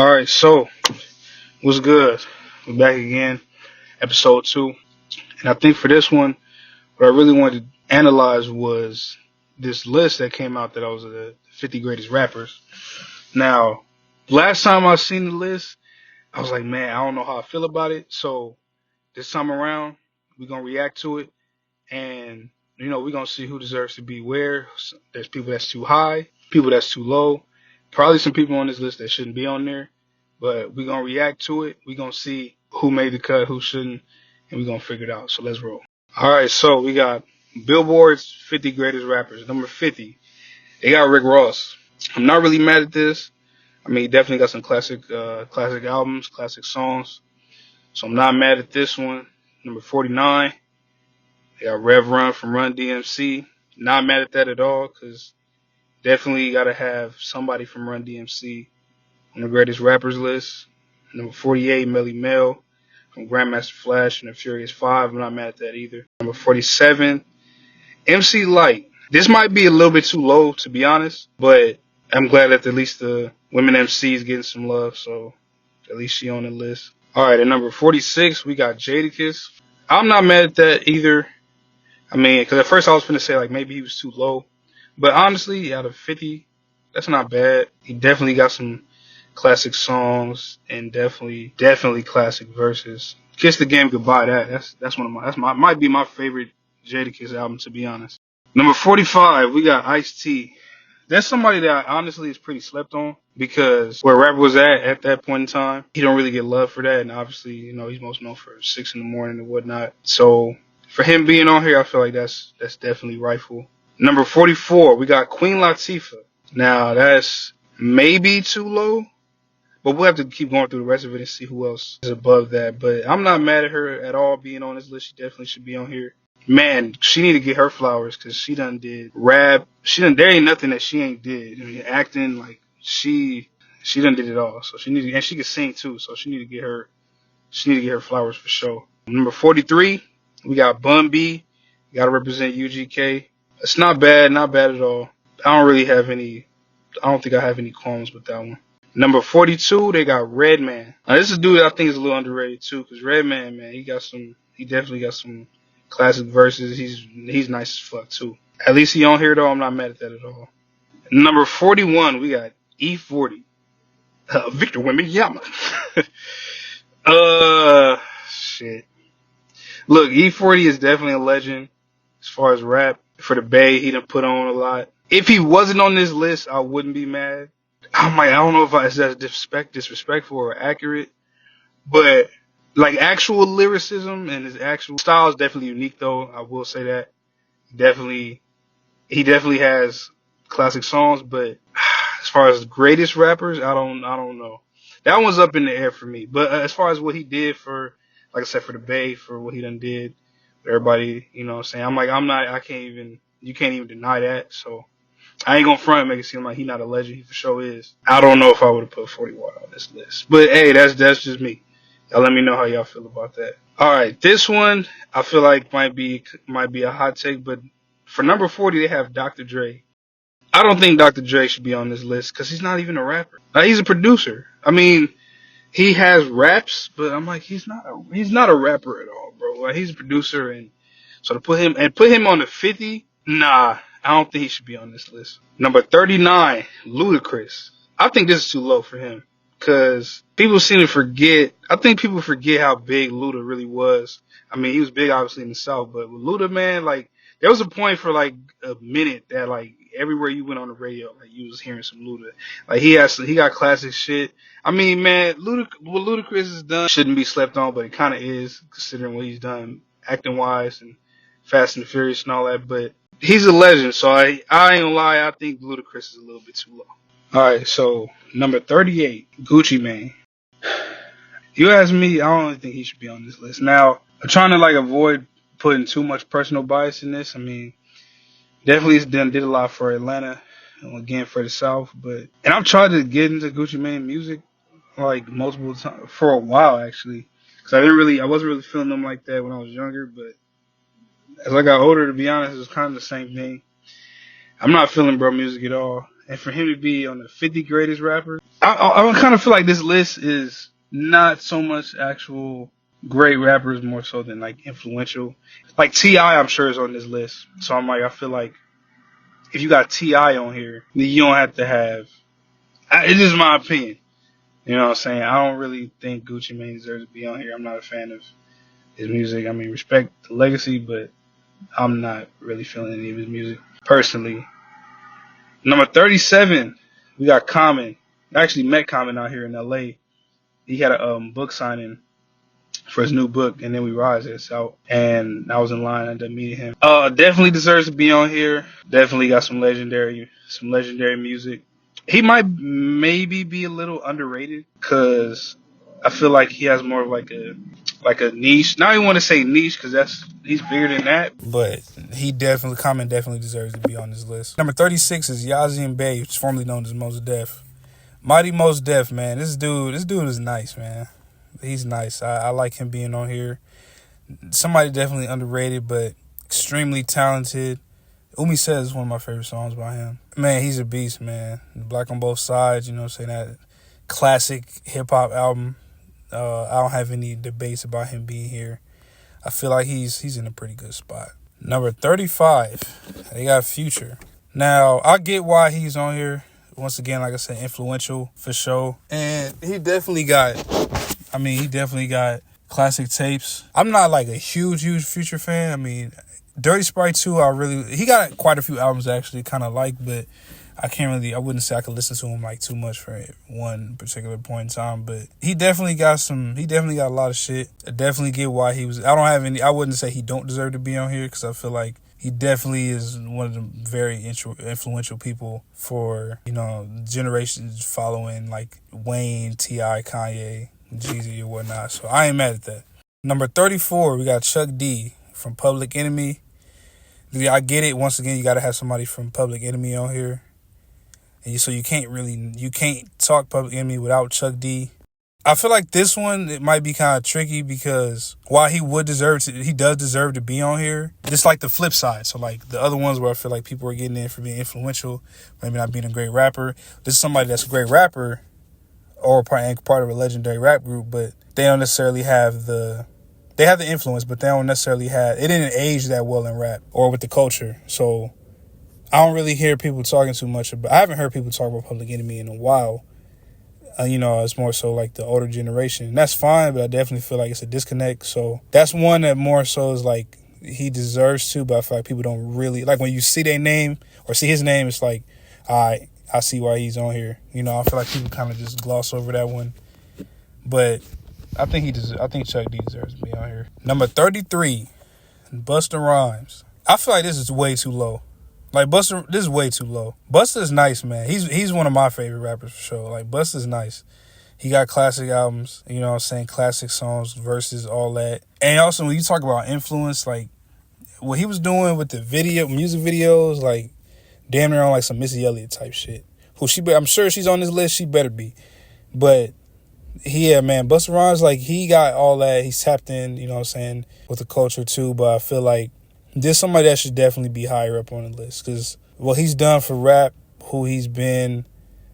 All right, so what's good? We're back again, episode 2. And I think for this one, what I really wanted to analyze was this list that came out that I was the 50 greatest rappers. Now, last time I seen the list, I was like, man, I don't know how I feel about it. So this time around, we're going to react to it. And, we're going to see who deserves to be where. There's people that's too high, people that's too low. Probably some people on this list that shouldn't be on there. But we're going to react to it. We're going to see who made the cut, who shouldn't, and we're going to figure it out. So let's roll. All right, so we got Billboard's 50 greatest rappers. Number 50, they got Rick Ross. I'm not really mad at this. I mean, he definitely got some classic albums, classic songs. So I'm not mad at this one. Number 49, they got Rev Run from Run DMC. Not mad at that at all, because definitely got to have somebody from Run DMC on the greatest rappers list. Number 48, Melly Mel from Grandmaster Flash and the Furious 5. I'm not mad at that either. Number 47, MC Light. This might be a little bit too low, to be honest, but I'm glad that at least the women MC is getting some love, so at least she on the list. All right, at number 46, we got Jadakiss. I'm not mad at that either. I mean, because at first I was going to say, like, maybe he was too low. But honestly, out of 50, that's not bad. He definitely got some classic songs and definitely classic verses. Kiss the Game Goodbye. That's might be my favorite Jadakiss album, to be honest. Number 45, we got Ice-T. That's somebody that honestly is pretty slept on, because where rap was at that point in time, he don't really get love for that, and obviously, he's most known for 6 in the morning and whatnot. So for him being on here, I feel like that's definitely rightful. Number 44, we got Queen Latifah. Now that's maybe too low, but we'll have to keep going through the rest of it and see who else is above that. But I'm not mad at her at all being on this list. She definitely should be on here. Man, she need to get her flowers, because she done did rap. There ain't nothing that she ain't did. I mean, acting, like, she done did it all. So and she can sing too. So she need to get her flowers for sure. Number 43, we got Bun B. Got to represent UGK. It's not bad at all. I don't think I have any qualms with that one. Number 42, they got Redman. Now, this is a dude I think is a little underrated too, because Redman, man, he definitely got some classic verses. He's nice as fuck too. At least he on here though. I'm not mad at that at all. Number 41, we got E40. Victor Wembanyama. Shit. Look, E40 is definitely a legend as far as rap. For the Bay, he done put on a lot. If he wasn't on this list, I wouldn't be mad. I don't know if that's disrespectful or accurate, but like actual lyricism and his actual style is definitely unique though. I will say that. He definitely has classic songs, but as far as greatest rappers, I don't know. That one's up in the air for me. But as far as what he did for, like I said, for the Bay, for what he done did, everybody, you know what I'm saying? You can't even deny that. So I ain't gonna front and make it seem like he's not a legend. He for sure is. I don't know if I would have put 41 on this list. But hey, that's just me. Y'all let me know how y'all feel about that. All right, this one I feel like might be a hot take, but for number 40 they have Dr. Dre. I don't think Dr. Dre should be on this list because he's not even a rapper. He's a producer. I mean, he has raps, but I'm like, he's not a rapper at all, bro. Like, he's a producer, and so to put him on the 50, nah, I don't think he should be on this list. Number 39, Ludacris. I think this is too low for him, because people seem to forget. I think people forget how big Luda really was. I mean, he was big obviously in the South, but with Luda, man, like, there was a point for like a minute that like everywhere you went on the radio, like you was hearing some Luda. Like he got classic shit. I mean, man, what Ludacris has done shouldn't be slept on, but it kind of is, considering what he's done acting wise and Fast and the Furious and all that. But he's a legend, so I ain't gonna lie, I think Ludacris is a little bit too low. All right, so number 38, Gucci Mane. You ask me, I don't really think he should be on this list. Now, I'm trying to like avoid putting too much personal bias in this. I mean, definitely he's did a lot for Atlanta, and again for the South. And I've tried to get into Gucci Mane music like multiple times for a while actually, because I wasn't really feeling them like that when I was younger. But as I got older, to be honest, it was kind of the same thing. I'm not feeling bro music at all. And for him to be on the 50 greatest rappers, I I kind of feel like this list is not so much actual great rappers, more so than like influential. Like T.I., I'm sure is on this list. So I'm like, I feel like if you got T.I. on here, then you don't have to have. It's just my opinion. You know what I'm saying? I don't really think Gucci Mane deserves to be on here. I'm not a fan of his music. I mean, respect the legacy, but I'm not really feeling any of his music personally. Number 37, we got Common. I actually met Common out here in LA. He had a book signing for his new book, and then we rise it's out, and I was in line. I ended up meeting him. Definitely deserves to be on here. Definitely got some legendary music. He might maybe be a little underrated because I feel like he has more of like a niche. Now I don't want to say niche because he's bigger than that. But Common definitely deserves to be on this list. Number 36 is Yazzie and Bey, formerly known as Mos Def. Mighty Mos Def, man. This dude is nice, man. He's nice. I like him being on here. Somebody definitely underrated, but extremely talented. Umi Says is one of my favorite songs by him. Man, he's a beast, man. Black on Both Sides, you know what I'm saying? That classic hip-hop album. I don't have any debates about him being here. I feel like he's in a pretty good spot. Number 35, they got Future. Now, I get why he's on here. Once again, like I said, influential for sure. And he definitely got classic tapes. I'm not like a huge Future fan. I mean, Dirty Sprite 2, he got quite a few albums I actually kind of like, but I wouldn't say I could listen to him like too much for one particular point in time, but he definitely got a lot of shit. I definitely get why I wouldn't say he don't deserve to be on here because I feel like he definitely is one of the very influential people for, generations following like Wayne, T.I., Kanye, Jeezy or whatnot. So I ain't mad at that. Number 34, we got Chuck D from Public Enemy. I get it. Once again, you got to have somebody from Public Enemy on here. And so you can't talk Public Enemy without Chuck D. I feel like this one, it might be kind of tricky because while he does deserve to be on here, it's like the flip side. So like the other ones where I feel like people are getting in for being influential, maybe not being a great rapper. This is somebody that's a great rapper or part of a legendary rap group, but they don't necessarily have they have the influence, but they don't necessarily it didn't age that well in rap or with the culture. So I don't really hear people talking too much about. I haven't heard people talk about Public Enemy in a while. It's more so like the older generation. And that's fine, but I definitely feel like it's a disconnect. So that's one that more so is like he deserves to, but I feel like people don't really like when you see their name or see his name. It's like, I see why he's on here. I feel like people kind of just gloss over that one, but I think Chuck D deserves to be on here. Number 33, Busta Rhymes. I feel like this is way too low. Like this is way too low. Busta's nice, man. He's one of my favorite rappers for sure. Like Busta's nice. He got classic albums, classic songs, verses, all that. And also when you talk about influence, like what he was doing with the music videos, like damn near on like some Missy Elliott type shit. I'm sure she's on this list. She better be. But yeah, man, Busta Rhymes, like he got all that. He's tapped in, with the culture too. But I feel like there's somebody that should definitely be higher up on the list because what he's done for rap, who he's been,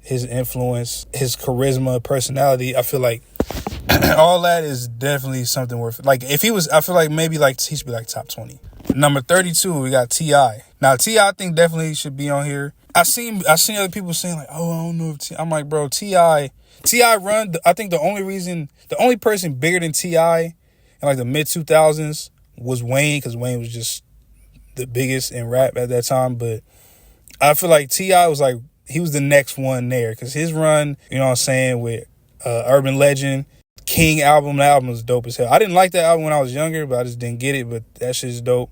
his influence, his charisma, personality, I feel like all that is definitely something worth. Like if he was, I feel like maybe like he should be like top 20. Number 32, we got T.I. Now T.I. I think definitely should be on here. I seen other people saying like, oh, I don't know if T.I. I'm like, bro, T.I. run. I think the only person bigger than T.I. in like the mid 2000s was Wayne, because Wayne was just the biggest in rap at that time. But I feel like T.I. was like, he was the next one there because his run, with Urban Legend, King album, the album was dope as hell. I didn't like that album when I was younger, but I just didn't get it. But that shit is dope.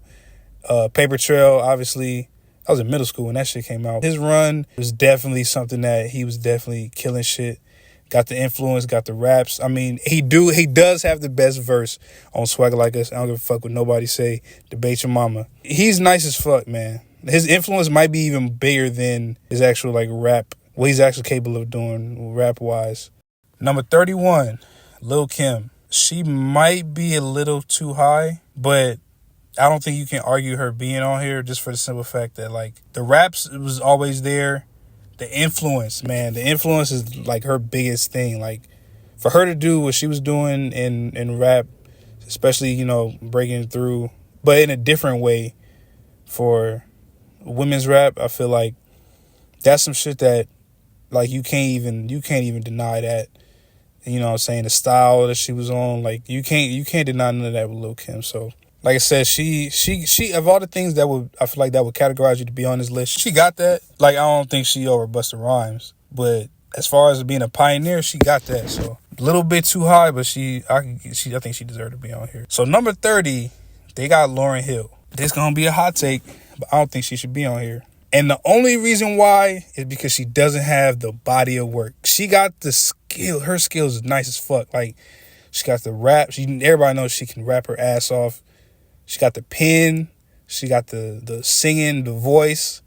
Paper Trail, obviously, I was in middle school when that shit came out. His run was definitely something that he was definitely killing shit. Got the influence, got the raps. I mean, he does have the best verse on Swagger Like Us. I don't give a fuck what nobody say. Debate your mama. He's nice as fuck, man. His influence might be even bigger than his actual like rap, what he's actually capable of doing rap-wise. Number 31, Lil' Kim. She might be a little too high, but I don't think you can argue her being on here just for the simple fact that like the raps was always there. The influence, man. The influence is like her biggest thing. Like for her to do what she was doing in rap, especially, you know, breaking through, but in a different way for women's rap, I feel like that's some shit that like you can't even deny that. You know what I'm saying? The style that she was on, like you can't deny none of that with Lil' Kim. So like I said, she of all the things that I feel like that would categorize you to be on this list, she got that. Like I don't think she over Busta Rhymes, but as far as being a pioneer, she got that. So a little bit too high, but I think she deserved to be on here. So number 30, they got Lauryn Hill. This gonna be a hot take, but I don't think she should be on here. And the only reason why is because she doesn't have the body of work. She got the skill. Her skills is nice as fuck. Like she got the rap. Everybody knows she can rap her ass off. She got the pen. She got the singing, the voice.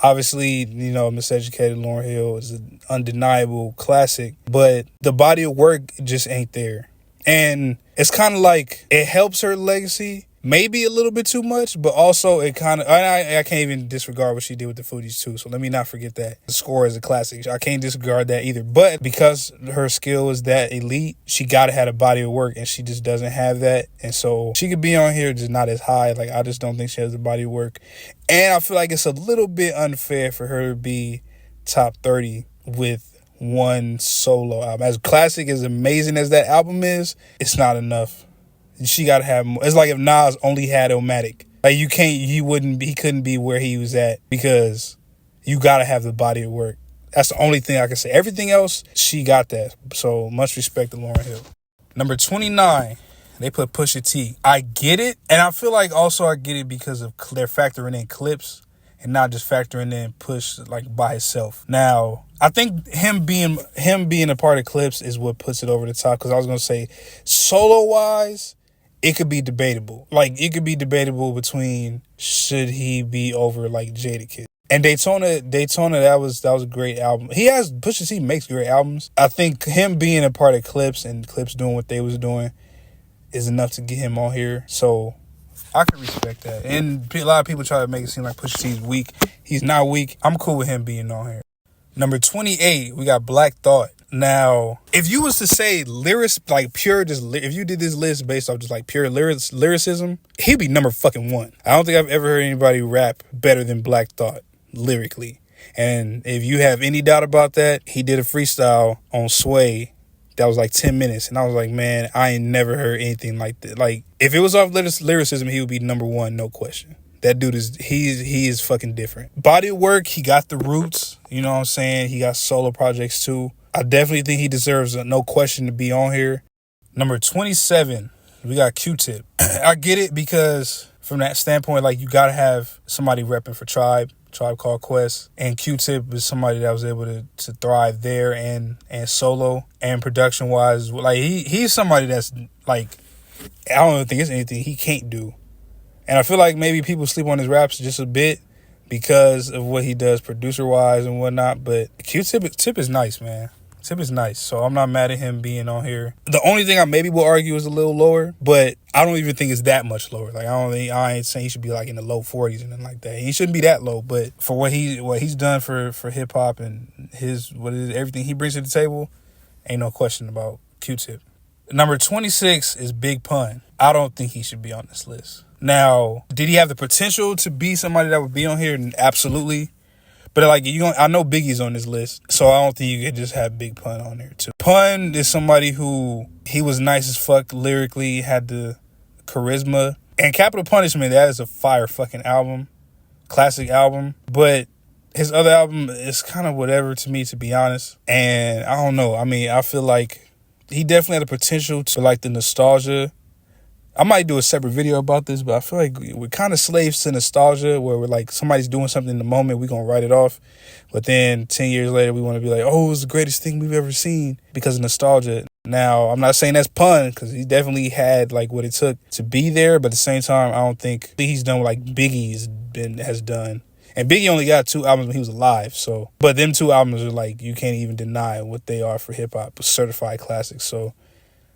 Obviously, you know, Miseducated Lauryn Hill is an undeniable classic, but the body of work just ain't there. And it's kind of like it helps her legacy, maybe a little bit too much, but also it kind of, I can't even disregard what she did with the Foodies too, so let me not forget that. The Score is a classic. I can't disregard that either, but because her skill is that elite, she gotta have a body of work, and she just doesn't have that, and so she could be on here, just not as high. Like, I just don't think she has the body of work, and I feel like it's a little bit unfair for her to be top 30 with one solo album. As classic, as amazing as that album is, it's not enough. She gotta have more. It's like if Nas only had Illmatic. Like he couldn't be where he was at, because you gotta have the body of work. That's the only thing I can say. Everything else, she got that. So much respect to Lauryn Hill. Number 29, they put Pusha T. I get it, and I feel like also I get it because of they're factoring in clips and not just factoring in Push like by himself. Now, I think him being a part of clips is what puts it over the top, because I was gonna say solo wise, it could be debatable. Like, it could be debatable between should he be over like Jadakiss. And Daytona, that was a great album. Pusha T makes great albums. I think him being a part of Clips and Clips doing what they was doing is enough to get him on here. So I can respect that. And a lot of people try to make it seem like Pusha T is weak. He's not weak. I'm cool with him being on here. Number 28, we got Black Thought. Now, if you was to say lyrics, like pure, if you did this list based off just like pure lyricism, he'd be number fucking one. I don't think I've ever heard anybody rap better than Black Thought lyrically. And if you have any doubt about that, he did a freestyle on Sway that was like 10 minutes. And I was like, man, I ain't never heard anything like that. Like, if it was off lyricism, he would be number one, no question. That dude he is fucking different. Body of work, he got the roots. You know what I'm saying? He got solo projects too. I definitely think he deserves no question to be on here. Number 27, we got Q-Tip. I get it, because from that standpoint, like, you got to have somebody repping for Tribe Called Quest. And Q-Tip is somebody that was able to thrive there and solo and production-wise. Like, he's somebody that's, like, I don't even think it's anything he can't do. And I feel like maybe people sleep on his raps just a bit because of what he does producer-wise and whatnot. But Q-Tip is nice, man. Tip is nice, so I'm not mad at him being on here. The only thing I maybe will argue is a little lower, but I don't even think it's that much lower. Like, I ain't saying he should be like in the low 40s and nothing like that. He shouldn't be that low, but for what he's done for hip hop and everything he brings to the table, ain't no question about Q-Tip. Number 26 is Big Pun. I don't think he should be on this list. Now, did he have the potential to be somebody that would be on here? Absolutely. But like, I know Biggie's on this list, so I don't think you could just have Big Pun on there too. Pun is somebody who, he was nice as fuck lyrically, had the charisma. And Capital Punishment, that is a fire fucking album, classic album. But his other album is kind of whatever to me, to be honest. And I don't know. I mean, I feel like he definitely had the potential to like the nostalgia. I might do a separate video about this, but I feel like we're kind of slaves to nostalgia, where we're like, somebody's doing something in the moment, we're going to write it off. But then 10 years later, we want to be like, oh, it was the greatest thing we've ever seen because of nostalgia. Now, I'm not saying that's Pun, because he definitely had like what it took to be there. But at the same time, I don't think he's done what like Biggie's has done. And Biggie only got 2 albums when he was alive. So, but them 2 albums are like, you can't even deny what they are for hip hop, certified classics. So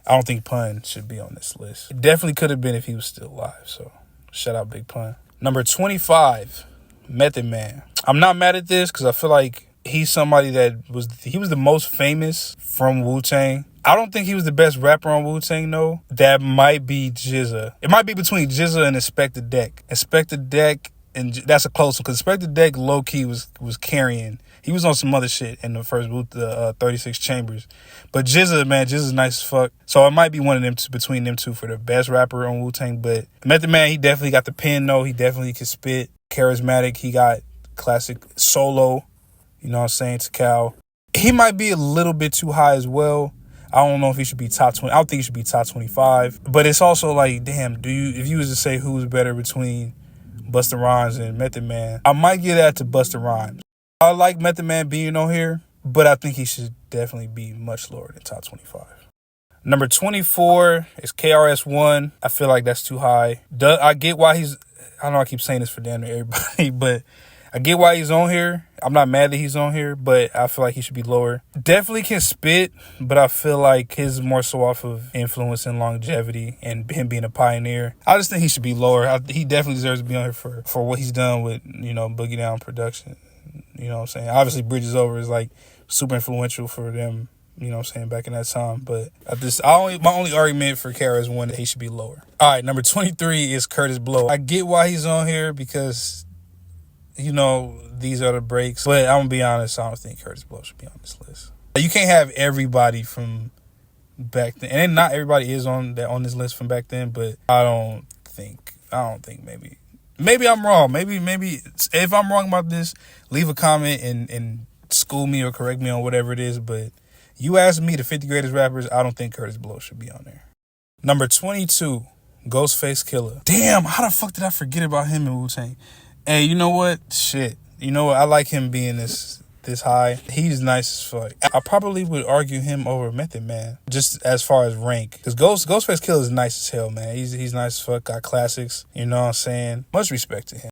I don't think Pun should be on this list. It definitely could have been if he was still alive. So shout out Big Pun. Number 25, Method Man. I'm not mad at this, because I feel like he's somebody he was the most famous from Wu-Tang. I don't think he was the best rapper on Wu-Tang, though. That might be GZA. It might be between GZA and Inspector Deck. Inspector Deck, and that's a close one, because Inspector Deck low-key was carrying. He was on some other shit in the first 36 Chambers. But GZA, man, GZA's nice as fuck. So it might be one of them between them two for the best rapper on Wu-Tang. But Method Man, he definitely got the pen, though. He definitely can spit. Charismatic. He got classic solo. You know what I'm saying? To Cal. He might be a little bit too high as well. I don't know if he should be top 20. I don't think he should be top 25. But it's also like, damn, if you was to say who's better between Busta Rhymes and Method Man, I might give that to Busta Rhymes. I like Method Man being on here, but I think he should definitely be much lower than top 25. Number 24 is KRS-One. I feel like that's too high. I get why I know I keep saying this for damn near everybody, but I get why he's on here. I'm not mad that he's on here, but I feel like he should be lower. Definitely can spit, but I feel like his more so off of influence and longevity and him being a pioneer. I just think he should be lower. He definitely deserves to be on here for what he's done with, Boogie Down production. You know what I'm saying? Obviously, Bridges Over is like super influential for them, you know what I'm saying, back in that time. But my only argument for KRS-One that he should be lower. All right, number 23 is Kurtis Blow. I get why he's on here because, these are the breaks. But I'm going to be honest, I don't think Kurtis Blow should be on this list. You can't have everybody from back then. And not everybody is on this list from back then, but I don't think maybe I'm wrong. Maybe if I'm wrong about this, leave a comment and school me or correct me on whatever it is. But you asked me the 50 greatest rappers, I don't think Kurtis Blow should be on there. Number 22, Ghostface Killah. Damn, how the fuck did I forget about him in Wu-Tang? Hey, you know what? Shit. You know what? I like him being this high. He's nice as fuck. I probably would argue him over Method Man, just as far as rank. Because Ghostface Killah is nice as hell, man. He's nice as fuck. Got classics. You know what I'm saying? Much respect to him.